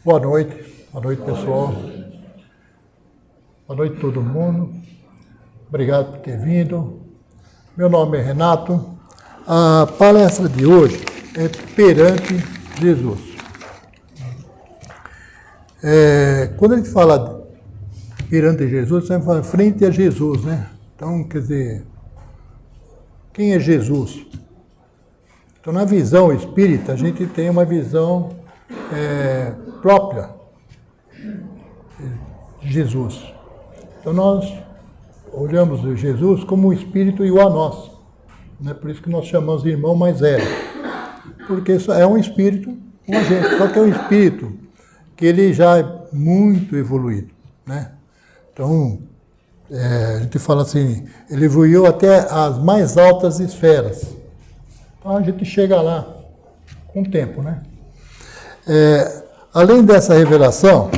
Boa noite pessoal. Boa noite todo mundo. Obrigado por ter vindo. Meu nome é Renato. A palestra de hoje é Perante Jesus. Quando a gente fala perante Jesus, sempre fala frente a Jesus, né? Então, quer dizer, quem é Jesus? Então, na visão espírita, a gente tem uma visão própria de Jesus. Então, nós olhamos Jesus como um espírito igual a nós. Né? Por isso que nós chamamos de irmão mais velho. Porque isso é um espírito com a gente, só que é um espírito que ele já é muito evoluído. Né? Então, a gente fala assim, ele evoluiu até as mais altas esferas. Então, a gente chega lá com o tempo, né? Além dessa revelação,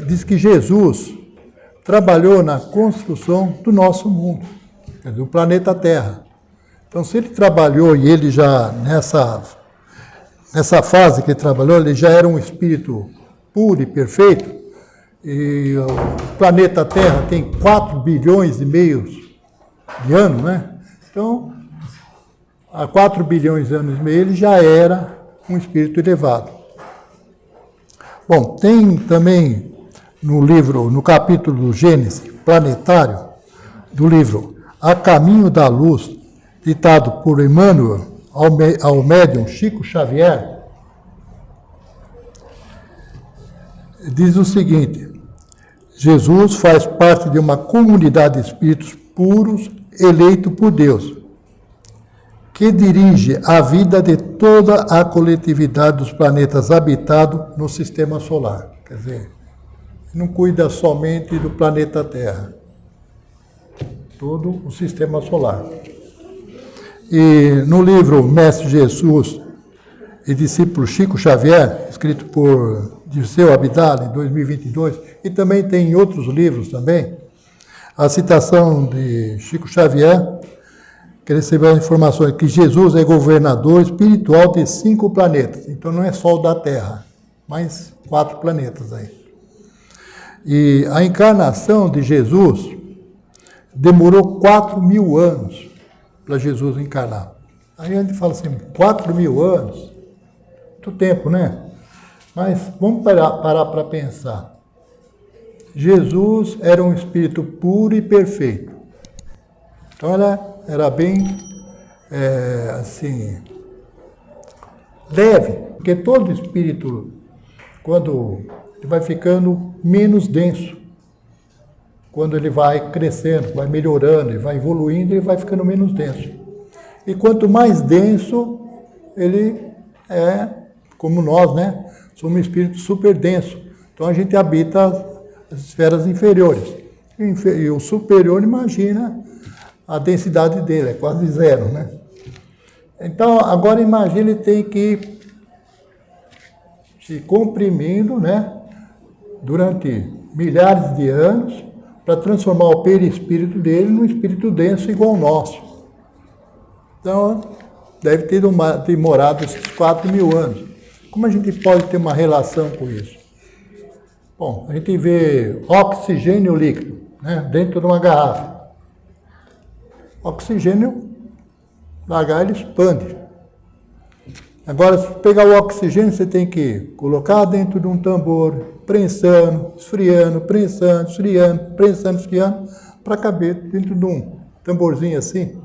diz que Jesus trabalhou na construção do nosso mundo, do planeta Terra. Então, se ele trabalhou e ele já, nessa fase que ele trabalhou, ele já era um espírito puro e perfeito, e o planeta Terra tem 4 bilhões e meio de anos, né? Então, há 4 bilhões de anos e meio ele já era um espírito elevado. Bom, tem também no capítulo do Gênesis planetário, do livro A Caminho da Luz, ditado por Emmanuel ao médium Chico Xavier, diz o seguinte: Jesus faz parte de uma comunidade de espíritos puros eleito por Deus, que dirige a vida de toda a coletividade dos planetas habitados no sistema solar. Quer dizer, não cuida somente do planeta Terra, todo o sistema solar. E no livro Mestre Jesus e Discípulo Chico Xavier, escrito por Dirceu Abdala, em 2022, e também tem em outros livros também, a citação de Chico Xavier, que recebeu as informações que Jesus é governador espiritual de 5 planetas. Então não é só o da Terra, mas 4 planetas aí. E a encarnação de Jesus demorou 4.000 anos para Jesus encarnar. Aí a gente fala assim, 4.000 anos? Muito tempo, né? Mas vamos parar para pensar. Jesus era um espírito puro e perfeito. Então era bem, assim, leve, porque todo espírito, quando ele vai ficando menos denso, quando ele vai crescendo, vai melhorando, ele vai evoluindo, ele vai ficando menos denso. E quanto mais denso, ele é, como nós, né? Somos um espírito super denso. Então a gente habita as esferas inferiores. E o superior, imagina a densidade dele, é quase zero, né? Então, agora imagine, ele tem que ir se comprimindo, né? Durante milhares de anos, para transformar o perispírito dele num espírito denso igual ao nosso. Então, deve ter demorado esses 4.000 anos. Como a gente pode ter uma relação com isso? Bom, a gente vê oxigênio líquido, né? Dentro de uma garrafa. Oxigênio, devagar, ele expande. Agora, se pegar o oxigênio, você tem que colocar dentro de um tambor, prensando, esfriando, prensando, esfriando, prensando, esfriando, para caber dentro de um tamborzinho assim.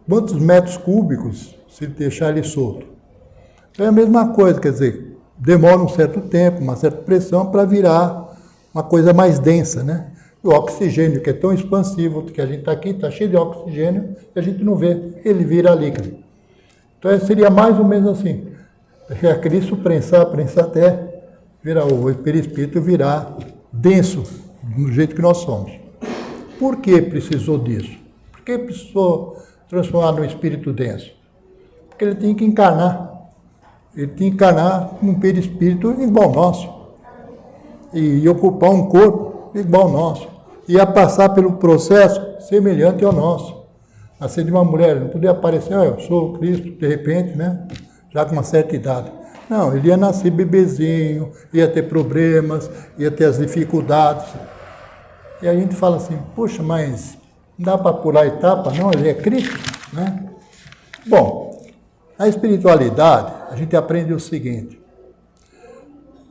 Quantos metros cúbicos se deixar ele solto? Então é a mesma coisa, quer dizer, demora um certo tempo, uma certa pressão para virar uma coisa mais densa, né? O oxigênio, que é tão expansivo, que a gente está aqui, está cheio de oxigênio, e a gente não vê, ele vira líquido. Então seria mais ou menos assim. Aquilo prensar até virar o perispírito virar denso, do jeito que nós somos. Por que precisou disso? Por que precisou transformar no espírito denso? Porque ele tinha que encarnar. Ele tinha que encarnar num perispírito igual ao nosso. E ocupar um corpo igual ao nosso. Ia passar pelo processo semelhante ao nosso. Nascer de uma mulher, não podia aparecer, eu sou o Cristo, de repente, né? Já com uma certa idade. Não, ele ia nascer bebezinho, ia ter problemas, ia ter as dificuldades. E a gente fala assim, poxa, mas não dá para pular etapa? Não, ele é Cristo, né? Bom, na espiritualidade, a gente aprende o seguinte,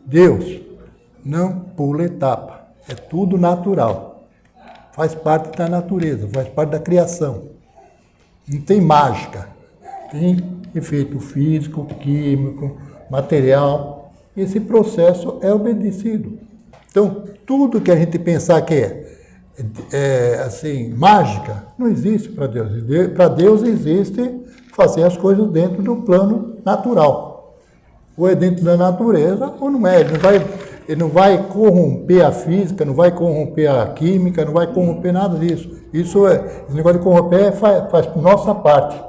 Deus não pula etapa, é tudo natural, faz parte da natureza, faz parte da criação. Não tem mágica, tem efeito físico, químico, material, e esse processo é obedecido. Então, tudo que a gente pensar que é assim, mágica, não existe para Deus. Para Deus existe fazer as coisas dentro do plano natural. Ou é dentro da natureza, ou não é. Ele não vai corromper a física, não vai corromper a química, não vai corromper nada disso. Esse negócio de corromper faz nossa parte.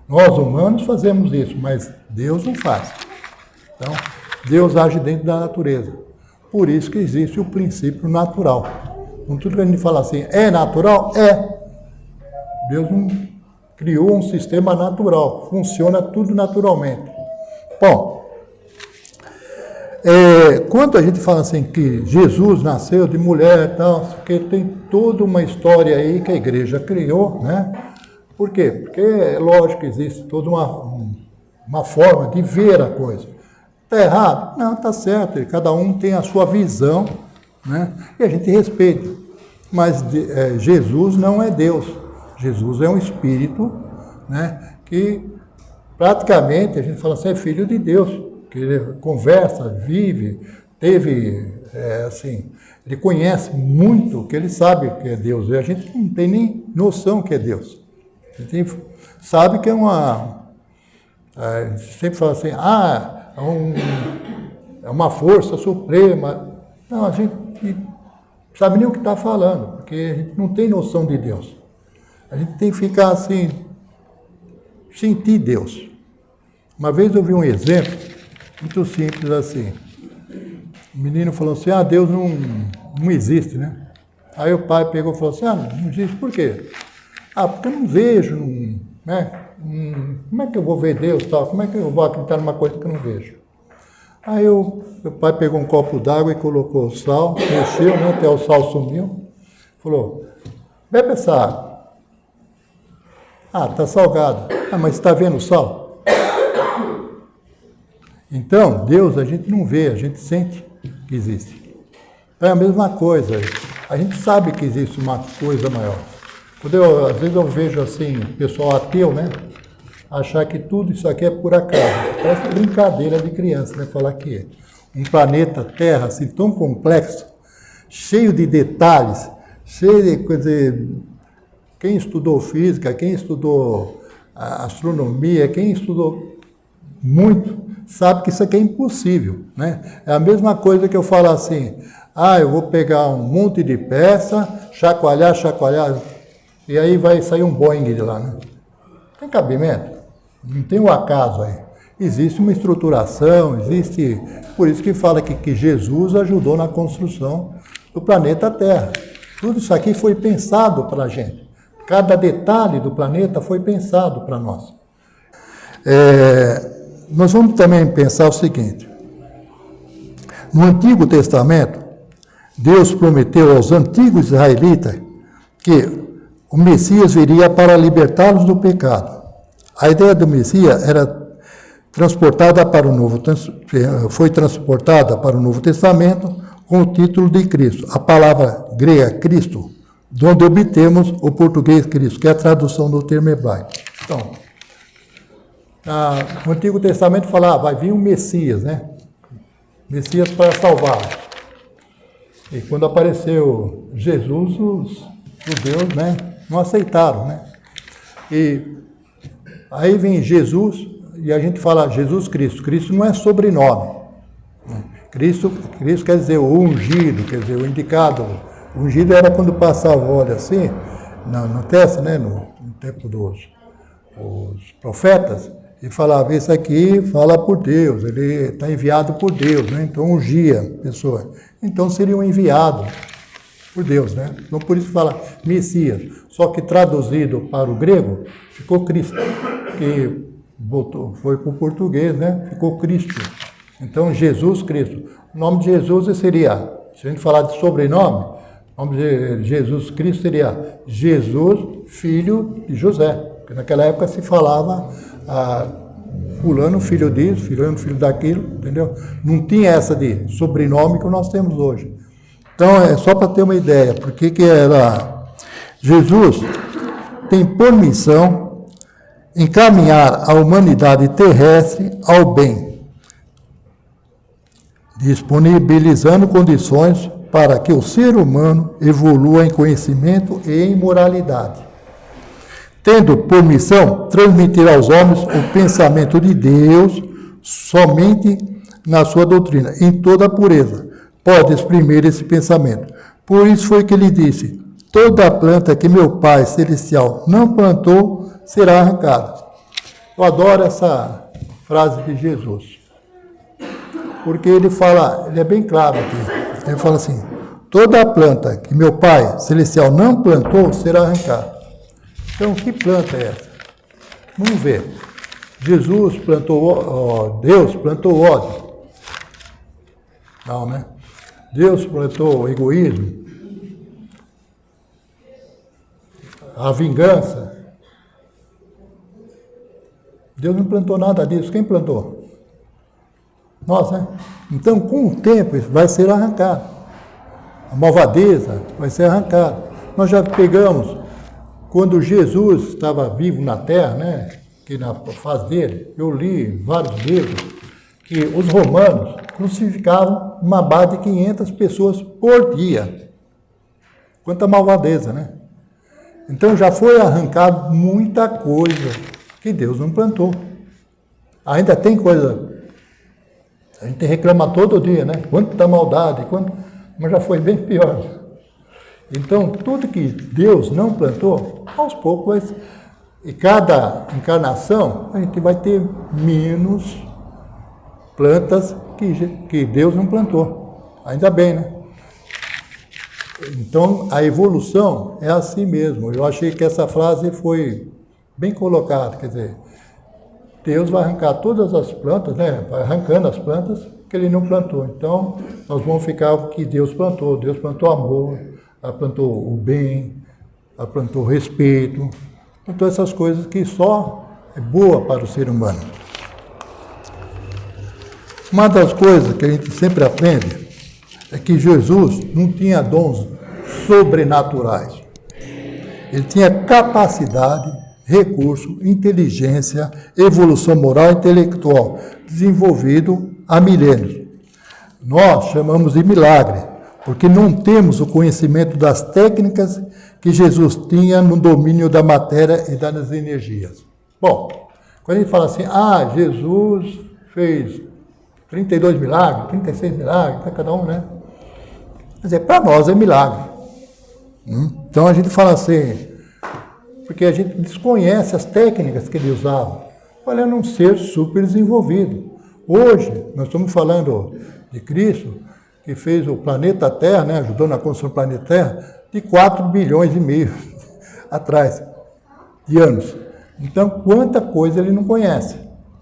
Nós, humanos, fazemos isso, mas Deus não faz. Então, Deus age dentro da natureza. Por isso que existe o princípio natural. Com tudo que a gente fala assim, é natural? É. Deus não criou um sistema natural. Funciona tudo naturalmente. Bom, quando a gente fala assim que Jesus nasceu de mulher e tal, porque tem toda uma história aí que a igreja criou, né? Por quê? Porque é lógico que existe toda uma forma de ver a coisa. Está errado? Não, está certo. Cada um tem a sua visão, né? E a gente respeita. Mas Jesus não é Deus. Jesus é um espírito, né? Que praticamente a gente fala assim, é filho de Deus. Que ele conversa, vive, ele conhece muito, que ele sabe que é Deus. E a gente não tem nem noção que é Deus. A gente sabe que a gente sempre fala assim, é uma força suprema. Não, a gente não sabe nem o que está falando, porque a gente não tem noção de Deus. A gente tem que ficar assim, sentir Deus. Uma vez eu vi um exemplo muito simples assim. O menino falou assim, Deus não existe, né? Aí o pai pegou e falou assim, não existe, por quê? Porque eu não vejo, né? Como é que eu vou ver Deus, tal? Como é que eu vou acreditar numa coisa que eu não vejo? Aí o pai pegou um copo d'água e colocou sal, mexeu, né, até o sal sumiu. Falou, bebe essa água. Tá salgado. Mas está vendo o sal? Então, Deus a gente não vê, a gente sente que existe. É a mesma coisa. A gente sabe que existe uma coisa maior. Às vezes eu vejo assim, o pessoal ateu, né? Achar que tudo isso aqui é por acaso. Parece brincadeira de criança, né? Falar que é um planeta Terra assim tão complexo, cheio de detalhes, cheio de coisa. Quem estudou física, quem estudou astronomia, quem estudou muito, sabe que isso aqui é impossível, né? É a mesma coisa que eu falo assim, eu vou pegar um monte de peça, chacoalhar, e aí vai sair um Boeing de lá, né? Tem cabimento? Não tem um acaso aí. Existe uma estruturação, existe... Por isso que fala que Jesus ajudou na construção do planeta Terra. Tudo isso aqui foi pensado para a gente. Cada detalhe do planeta foi pensado para nós. Nós vamos também pensar o seguinte. No Antigo Testamento, Deus prometeu aos antigos israelitas que o Messias viria para libertá-los do pecado. A ideia do Messias era transportada para foi transportada para o Novo Testamento com o título de Cristo. A palavra grega Cristo, de onde obtemos o português Cristo, que é a tradução do termo hebraico. Então, no Antigo Testamento falava, vai vir um Messias, né? Messias para salvar. E quando apareceu Jesus, os judeus, né, não aceitaram, né? E aí vem Jesus, e a gente fala Jesus Cristo. Cristo não é sobrenome. Cristo quer dizer o ungido, quer dizer o indicado. O ungido era quando passava o óleo assim, na testa, né, no tempo dos profetas, e falava, esse aqui fala por Deus, ele está enviado por Deus, né? Então ungia a pessoa. Então seria um enviado por Deus, né? Então por isso fala Messias. Só que traduzido para o grego, ficou Cristo, que foi para o português, né? Ficou Cristo. Então, Jesus Cristo. O nome de Jesus seria, se a gente falar de sobrenome, o nome de Jesus Cristo seria Jesus, filho de José. Porque naquela época se falava fulano, filho disso, fulano, filho daquilo, entendeu? Não tinha essa de sobrenome que nós temos hoje. Então, é só para ter uma ideia, porque que era... Jesus tem por missão encaminhar a humanidade terrestre ao bem, disponibilizando condições para que o ser humano evolua em conhecimento e em moralidade, tendo por missão transmitir aos homens o pensamento de Deus somente na sua doutrina, em toda a pureza. Pode exprimir esse pensamento. Por isso foi que ele disse: toda planta que meu Pai Celestial não plantou será arrancada. Eu adoro essa frase de Jesus, porque ele fala, ele é bem claro aqui. Ele fala assim: toda planta que meu Pai Celestial não plantou será arrancada. Então, que planta é essa? Vamos ver. Jesus plantou, Deus plantou ódio. Não, né? Deus plantou egoísmo, a vingança. Deus não plantou nada disso. Quem plantou? Nós, né? Então, com o tempo, isso vai ser arrancado. A malvadeza vai ser arrancada. Nós já pegamos, quando Jesus estava vivo na terra, né? Que na fase dele, eu li vários livros, que os romanos crucificavam uma base de 500 pessoas por dia. Quanta malvadeza, né? Então já foi arrancado muita coisa que Deus não plantou. Ainda tem coisa, a gente reclama todo dia, né? Quanta maldade, mas já foi bem pior. Então, tudo que Deus não plantou, aos poucos, e cada encarnação, a gente vai ter menos plantas que Deus não plantou. Ainda bem, né? Então, a evolução é assim mesmo. Eu achei que essa frase foi bem colocada. Quer dizer, Deus vai arrancar todas as plantas, né? Vai arrancando as plantas que Ele não plantou. Então, nós vamos ficar com o que Deus plantou. Deus plantou amor, ela plantou o bem, ela plantou o respeito, plantou essas coisas que só é boa para o ser humano. Uma das coisas que a gente sempre aprende é que Jesus não tinha dons sobrenaturais. Ele tinha capacidade, recurso, inteligência, evolução moral e intelectual, desenvolvido há milênios. Nós chamamos de milagre, porque não temos o conhecimento das técnicas que Jesus tinha no domínio da matéria e das energias. Bom, quando a gente fala assim, Jesus fez 32 milagres, 36 milagres, cada um, né? Quer dizer, para nós é milagre. Então a gente fala assim, porque a gente desconhece as técnicas que ele usava. Ele era um ser super desenvolvido. Hoje, nós estamos falando de Cristo, que fez o planeta Terra, né? Ajudou na construção do planeta Terra, de 4,5 bilhões atrás, de anos. Então, quanta coisa ele não conhece.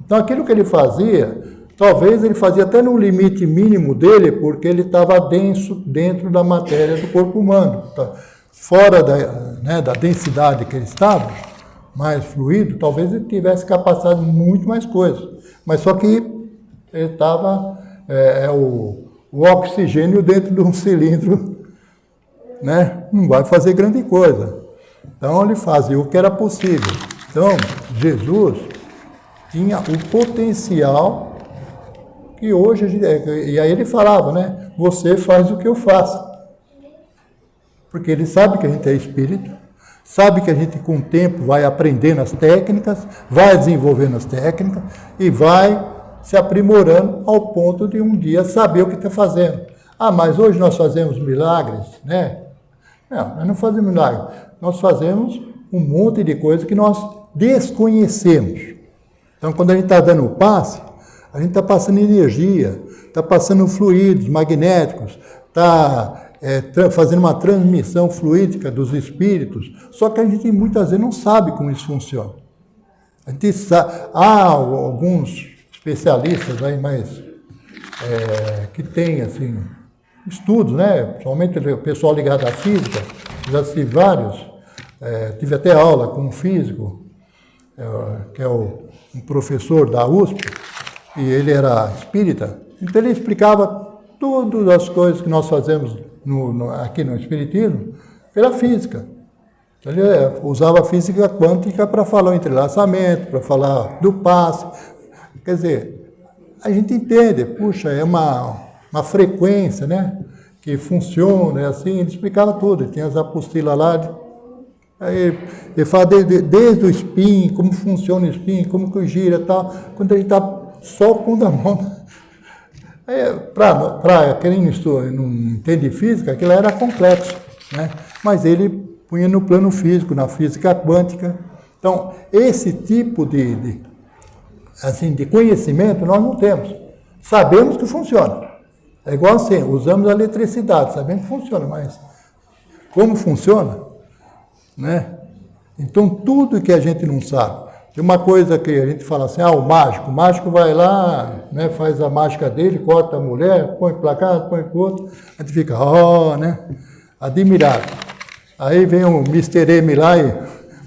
Então, aquilo que ele fazia, talvez ele fazia até no limite mínimo dele, porque ele estava dentro da matéria do corpo humano. Fora da densidade que ele estava, mais fluido, talvez ele tivesse capacidade de muito mais coisas. Mas só que ele estava, o oxigênio dentro de um cilindro, né? Não vai fazer grande coisa. Então ele fazia o que era possível. Então, Jesus tinha o potencial que hoje, e aí ele falava, né? Você faz o que eu faço. Porque ele sabe que a gente é espírito, sabe que a gente com o tempo vai aprendendo as técnicas, vai desenvolvendo as técnicas e vai se aprimorando ao ponto de um dia saber o que está fazendo. Mas hoje nós fazemos milagres, né? Não, nós não fazemos milagres. Nós fazemos um monte de coisa que nós desconhecemos. Então, quando a gente está dando o passe, a gente está passando energia, está passando fluidos magnéticos, está fazendo uma transmissão fluídica dos espíritos, só que a gente muitas vezes não sabe como isso funciona. A gente sabe, alguns especialistas aí mais que tem, assim, estudos, né? Principalmente o pessoal ligado à física, já assisti vários, tive até aula com um físico, que é um professor da USP, e ele era espírita, então ele explicava todas as coisas que nós fazemos aqui no Espiritismo pela física. Ele usava a física quântica para falar o entrelaçamento, para falar do passe. Quer dizer, a gente entende, puxa, é uma frequência, né, que funciona, assim, ele explicava tudo, ele tinha as apostilas lá, aí ele fala desde o spin, como funciona o spin, como que gira e tal, quando ele está só pondo a mão. Para quem não entende física, aquilo era complexo, né? Mas ele punha no plano físico, na física quântica. Então, esse tipo de conhecimento nós não temos. Sabemos que funciona. É igual assim, usamos a eletricidade, sabemos que funciona, mas como funciona, né? Então, tudo que a gente não sabe. Tem uma coisa que a gente fala assim, o mágico vai lá, né, faz a mágica dele, corta a mulher, põe para cá, põe para o outro, a gente fica, né, admirado. Aí vem o Mr. M lá e,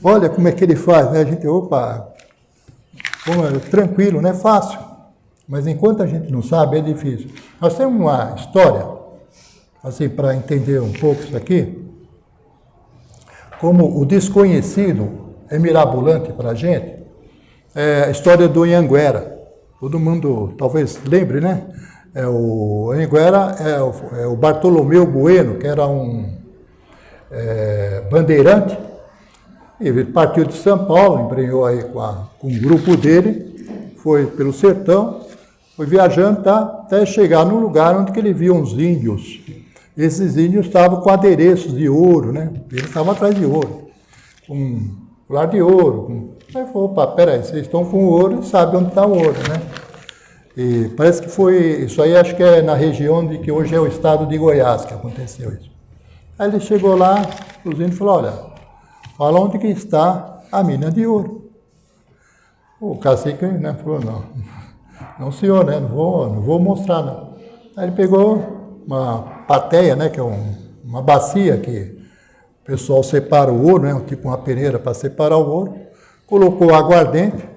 olha como é que ele faz, né, a gente, tranquilo, né, fácil. Mas enquanto a gente não sabe, é difícil. Nós temos uma história, assim, para entender um pouco isso aqui, como o desconhecido é mirabolante para a gente, é a história do Anhanguera. Todo mundo talvez lembre, né? O Anhanguera é o Bartolomeu Bueno, que era um bandeirante, ele partiu de São Paulo, embrenhou aí com um grupo dele, foi pelo sertão, foi viajando, tá, até chegar num lugar onde que ele viu uns índios. Esses índios estavam com adereços de ouro, né? Eles estavam atrás de ouro, com colar de ouro. Aí falou, opa, peraí, vocês estão com ouro e sabem onde está o ouro, né? E parece que foi, isso aí acho que é na região de que hoje é o estado de Goiás que aconteceu isso. Aí ele chegou lá, os índios falou, olha, fala onde que está a mina de ouro. O cacique, né, falou, não senhor, né, não vou mostrar, não. Aí ele pegou uma pateia, né, que é uma bacia que o pessoal separa o ouro, né, tipo uma peneira para separar o ouro, colocou aguardente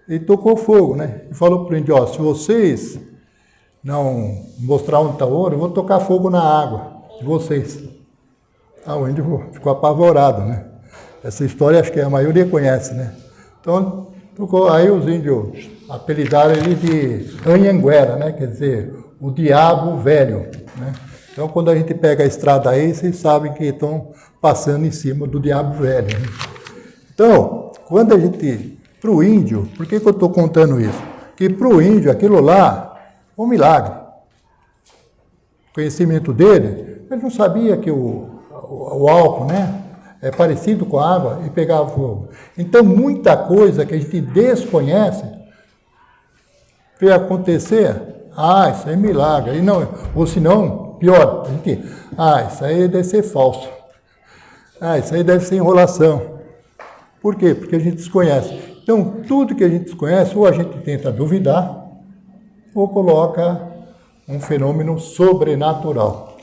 e tocou fogo, né, e falou para o índio, se vocês não mostrar onde está o ouro, eu vou tocar fogo na água de vocês. O índio ficou apavorado, né. Essa história acho que a maioria conhece, né. Então, aí os índios apelidaram ele de Anhanguera, né, quer dizer, o diabo velho, né. Então, quando a gente pega a estrada aí, vocês sabem que estão passando em cima do diabo velho, né? Então, quando a gente, para o índio, por que eu estou contando isso? Que para o índio, aquilo lá, é um milagre. O conhecimento dele, ele não sabia que o álcool, né, é parecido com a água e pegava fogo. Então, muita coisa que a gente desconhece veio acontecer, isso aí é milagre. E não, ou se não, pior, a gente, isso aí deve ser falso. Isso aí deve ser enrolação. Por quê? Porque a gente desconhece. Então, tudo que a gente desconhece, ou a gente tenta duvidar, ou coloca um fenômeno sobrenatural.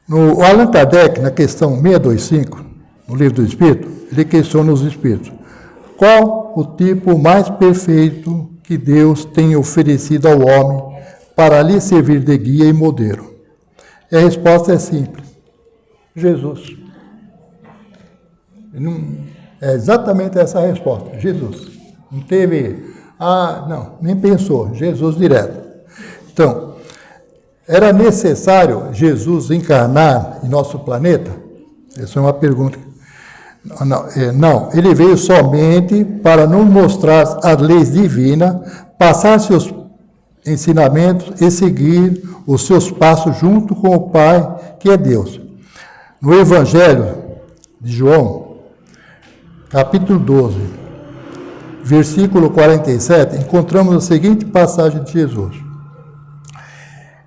O Allan Kardec, na questão 625, no Livro do Espírito, ele questiona os espíritos. Qual o tipo mais perfeito que Deus tem oferecido ao homem para lhe servir de guia e modelo? E a resposta é simples. Jesus. É exatamente essa a resposta. Jesus. Não teve... nem pensou. Jesus direto. Então, era necessário Jesus encarnar em nosso planeta? Essa é uma pergunta. Não, ele veio somente para nos mostrar as leis divinas, passar seus ensinamentos e seguir os seus passos junto com o Pai, que é Deus. No Evangelho de João, capítulo 12, versículo 47, encontramos a seguinte passagem de Jesus.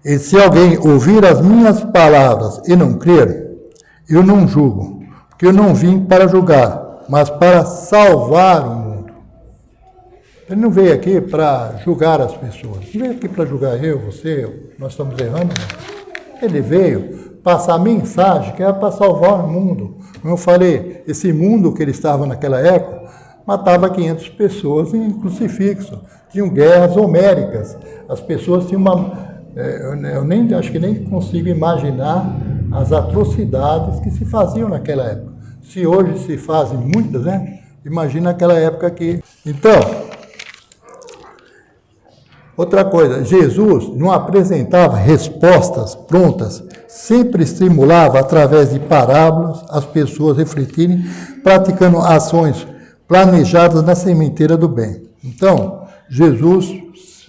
E se alguém ouvir as minhas palavras e não crer, eu não julgo, porque eu não vim para julgar, mas para salvar o mundo. Ele não veio aqui para julgar as pessoas. Não veio aqui para julgar eu, você, nós estamos errando. Não. Ele veio passar a mensagem que era para salvar o mundo. Como eu falei, esse mundo que ele estava naquela época matava 500 pessoas em crucifixo. Tinham guerras homéricas. As pessoas tinham uma... Eu nem, acho que nem consigo imaginar as atrocidades que se faziam naquela época. Se hoje se fazem muitas, né? Imagina aquela época que... Então, outra coisa, Jesus não apresentava respostas prontas, sempre estimulava através de parábolas as pessoas a refletirem, praticando ações planejadas na sementeira do bem. Então, Jesus,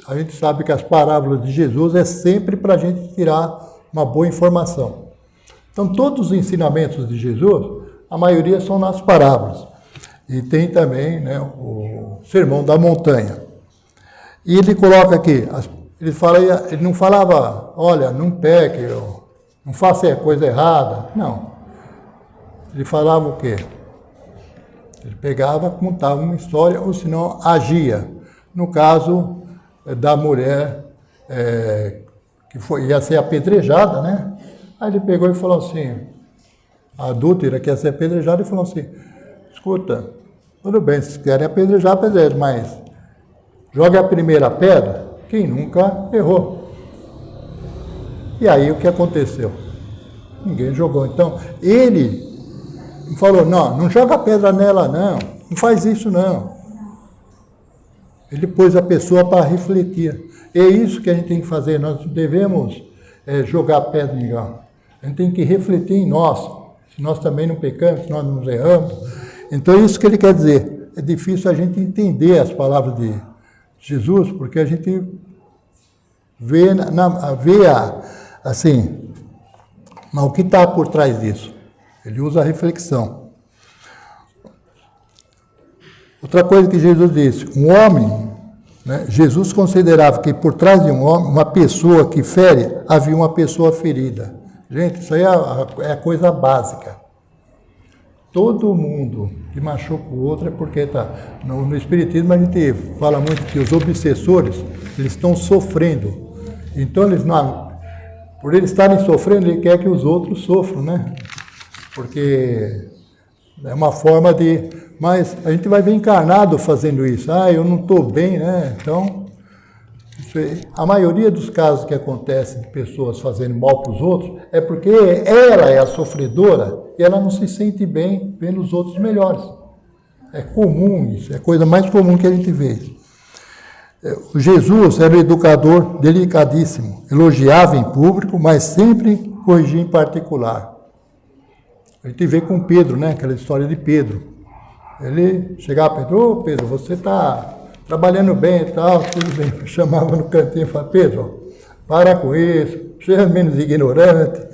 a gente sabe que as parábolas de Jesus é sempre para a gente tirar uma boa informação. Então, todos os ensinamentos de Jesus, a maioria são nas parábolas. E tem também, né, o Sermão da Montanha. E ele coloca aqui, ele não falava, olha, não peque, não faça coisa errada. Não. Ele falava o quê? Ele pegava, contava uma história, ou senão agia. No caso da mulher que ia ser apedrejada, né? Aí ele pegou e falou assim, a adúltera que ia ser apedrejada, e falou assim, escuta, tudo bem, se querem apedrejar, apedreja, mas joga a primeira pedra, quem nunca errou. E aí o que aconteceu? Ninguém jogou. Então, ele falou, não joga pedra nela não faz isso não. Ele pôs a pessoa para refletir. É isso que a gente tem que fazer, nós devemos jogar pedra em ninguém. A gente tem que refletir em nós, se nós também não pecamos, se nós não erramos. Então é isso que ele quer dizer. É difícil a gente entender as palavras de Jesus, porque a gente vê assim, mas o que está por trás disso? Ele usa a reflexão. Outra coisa que Jesus disse, um homem, né, Jesus considerava que por trás de um homem, uma pessoa que fere, havia uma pessoa ferida. Gente, isso aí é a coisa básica. Todo mundo que machuca o outro é porque está... No Espiritismo a gente fala muito que os obsessores, eles estão sofrendo. Então, por eles estarem sofrendo, ele quer que os outros sofram, né? Porque é uma forma de... Mas a gente vai ver encarnado fazendo isso. Eu não estou bem, né? Então, a maioria dos casos que acontecem de pessoas fazendo mal para os outros é porque ela é a sofredora e ela não se sente bem vendo os outros melhores. É comum isso, é a coisa mais comum que a gente vê. O Jesus era um educador delicadíssimo, elogiava em público, mas sempre corrigia em particular. A gente vê com Pedro, né? Aquela história de Pedro. Ele chegava para Pedro, Pedro, você está trabalhando bem e tal, tudo bem. Chamava no cantinho e falava, Pedro, para com isso, seja menos ignorante,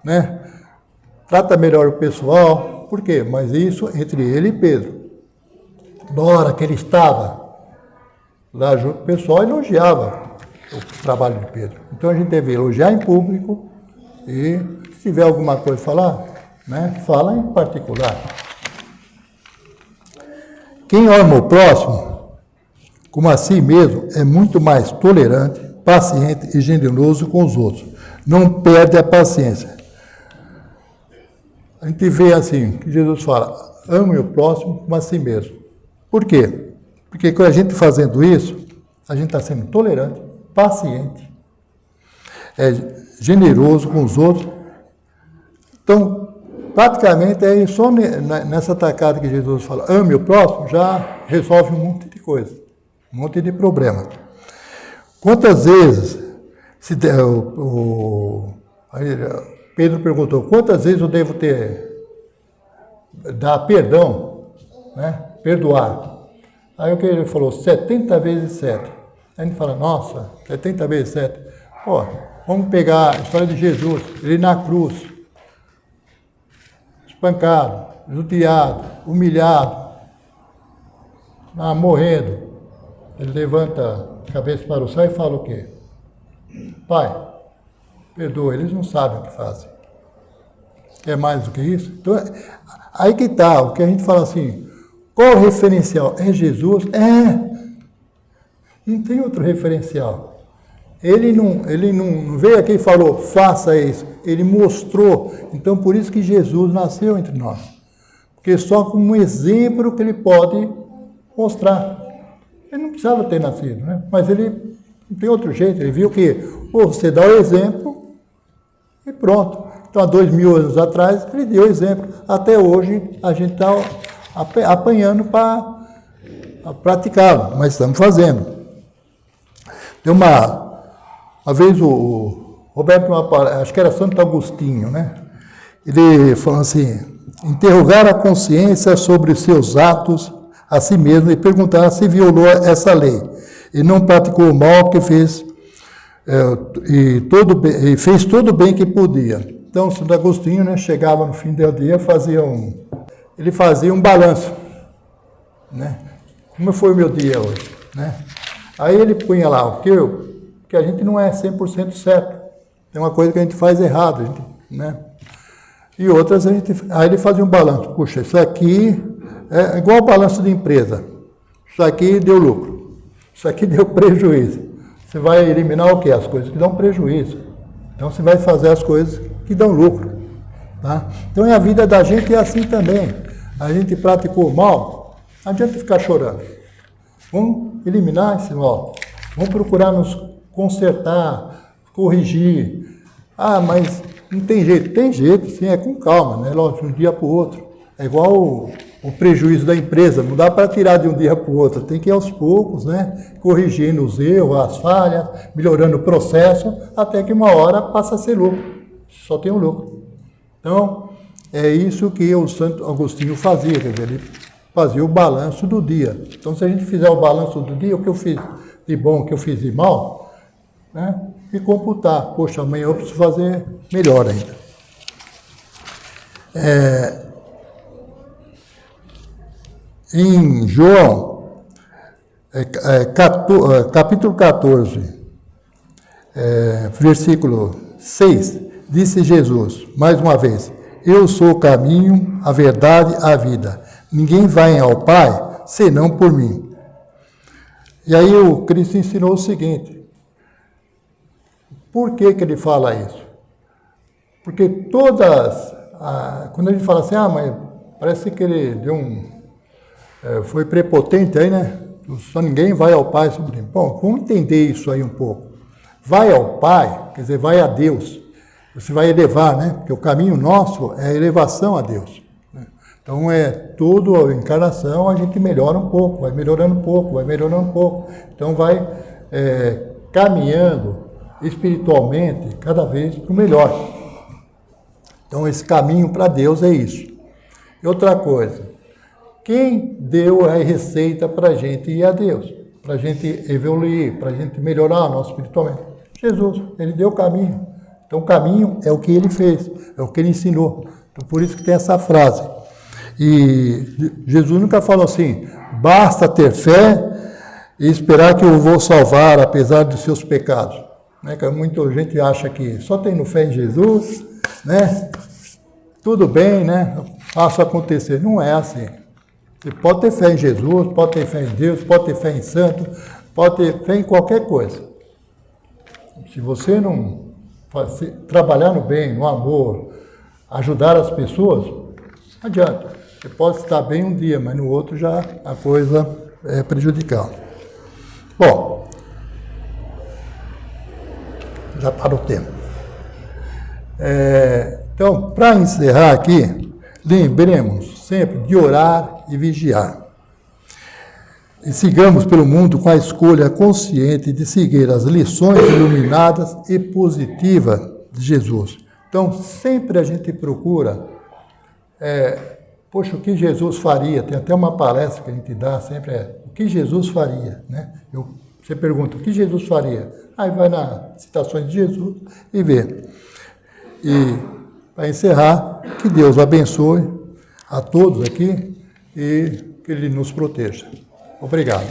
né? Trata melhor o pessoal. Por quê? Mas isso entre ele e Pedro. Na hora que ele estava lá junto com o pessoal, elogiava o trabalho de Pedro. Então a gente deve elogiar em público e se tiver alguma coisa a falar, né, fala em particular. Quem ama o próximo, como a si mesmo, é muito mais tolerante, paciente e generoso com os outros. Não perde a paciência. A gente vê assim, que Jesus fala, ame o próximo como a si mesmo. Por quê? Porque com a gente fazendo isso, a gente está sendo tolerante, paciente, generoso com os outros. Então, praticamente é só nessa tacada que Jesus fala, ame o próximo, já resolve um monte de coisa, um monte de problema. Quantas vezes, Pedro perguntou, quantas vezes eu devo dar perdão, né? Perdoar? Aí o que ele falou, 70 vezes 7. Aí a gente fala, nossa, 70 vezes 7. Pô, vamos pegar a história de Jesus, ele na cruz, espancado, judiado, humilhado, morrendo. Ele levanta a cabeça para o céu e fala o quê? Pai, perdoa, eles não sabem o que fazem. É mais do que isso? Então, aí que está, o que a gente fala assim, qual o referencial? É Jesus? Não tem outro referencial. Ele não veio aqui e falou, faça isso. Ele mostrou. Então, por isso que Jesus nasceu entre nós. Porque só como um exemplo que ele pode mostrar. Ele não precisava ter nascido, né? Mas ele não tem outro jeito. Ele viu que você dá o exemplo e pronto. Então, há 2000 anos atrás, ele deu o exemplo. Até hoje, a gente está apanhando para praticá-lo, mas estamos fazendo. Tem uma vez o Roberto, acho que era Santo Agostinho, né? Ele falou assim, interrogar a consciência sobre os seus atos a si mesmo e perguntar se violou essa lei e não praticou o mal que fez e fez todo o bem que podia. Então, Santo Agostinho, né, chegava no fim do dia, ele fazia um balanço, né? Como foi o meu dia hoje, né? Aí ele punha lá, que a gente não é 100% certo. Tem uma coisa que a gente faz errado, né? E outras aí ele fazia um balanço. Puxa, isso aqui é igual ao balanço de empresa. Isso aqui deu lucro. Isso aqui deu prejuízo. Você vai eliminar o quê? As coisas que dão prejuízo. Então você vai fazer as coisas que dão lucro. Tá? Então a vida da gente é assim também. A gente praticou o mal, não adianta ficar chorando. Vamos eliminar esse mal. Vamos procurar nos consertar, corrigir. Ah, mas não tem jeito. Tem jeito, sim, é com calma, né? Lógico, de um dia para o outro. É igual o prejuízo da empresa, não dá para tirar de um dia para o outro. Tem que ir aos poucos, né? Corrigindo os erros, as falhas, melhorando o processo, até que uma hora passa a ser lucro. Só tem um lucro. Então, é isso que o Santo Agostinho fazia, quer dizer, ele fazia o balanço do dia. Então, se a gente fizer o balanço do dia, o que eu fiz de bom, o que eu fiz de mal, né? E computar. Poxa, amanhã eu preciso fazer melhor ainda. Em João, capítulo 14, versículo 6, disse Jesus, mais uma vez, eu sou o caminho, a verdade, a vida. Ninguém vai ao Pai, senão por mim. E aí o Cristo ensinou o seguinte, por que ele fala isso? Porque quando a gente fala assim, mas parece que ele deu foi prepotente aí, né? Só ninguém vai ao Pai sobre mim. Bom, vamos entender isso aí um pouco. Vai ao Pai, quer dizer, vai a Deus. Você vai elevar, né? Porque o caminho nosso é a elevação a Deus. Né? Então, tudo a encarnação, a gente melhora um pouco, vai melhorando um pouco, vai melhorando um pouco. Então, vai caminhando espiritualmente cada vez para o melhor. Então, esse caminho para Deus é isso. E outra coisa, quem deu a receita para a gente ir a Deus? Para a gente evoluir, para a gente melhorar o nosso espiritualmente? Jesus, ele deu o caminho. Então, o caminho é o que ele fez, é o que ele ensinou. Então, por isso que tem essa frase. E Jesus nunca falou assim, basta ter fé e esperar que eu vou salvar, apesar dos seus pecados. Né? Que muita gente acha que só tendo fé em Jesus, né? Tudo bem, né? Faço acontecer. Não é assim. Você pode ter fé em Jesus, pode ter fé em Deus, pode ter fé em santo, pode ter fé em qualquer coisa. Se você não trabalhar no bem, no amor, ajudar as pessoas, não adianta. Você pode estar bem um dia, mas no outro já a coisa é prejudicial. Bom, já para o tempo. Então, para encerrar aqui, lembremos sempre de orar e vigiar. E sigamos pelo mundo com a escolha consciente de seguir as lições iluminadas e positivas de Jesus. Então, sempre a gente procura, poxa, o que Jesus faria? Tem até uma palestra que a gente dá sempre, o que Jesus faria? Né? Você pergunta, o que Jesus faria? Aí vai nas citações de Jesus e vê. E, para encerrar, que Deus abençoe a todos aqui e que Ele nos proteja. Obrigado.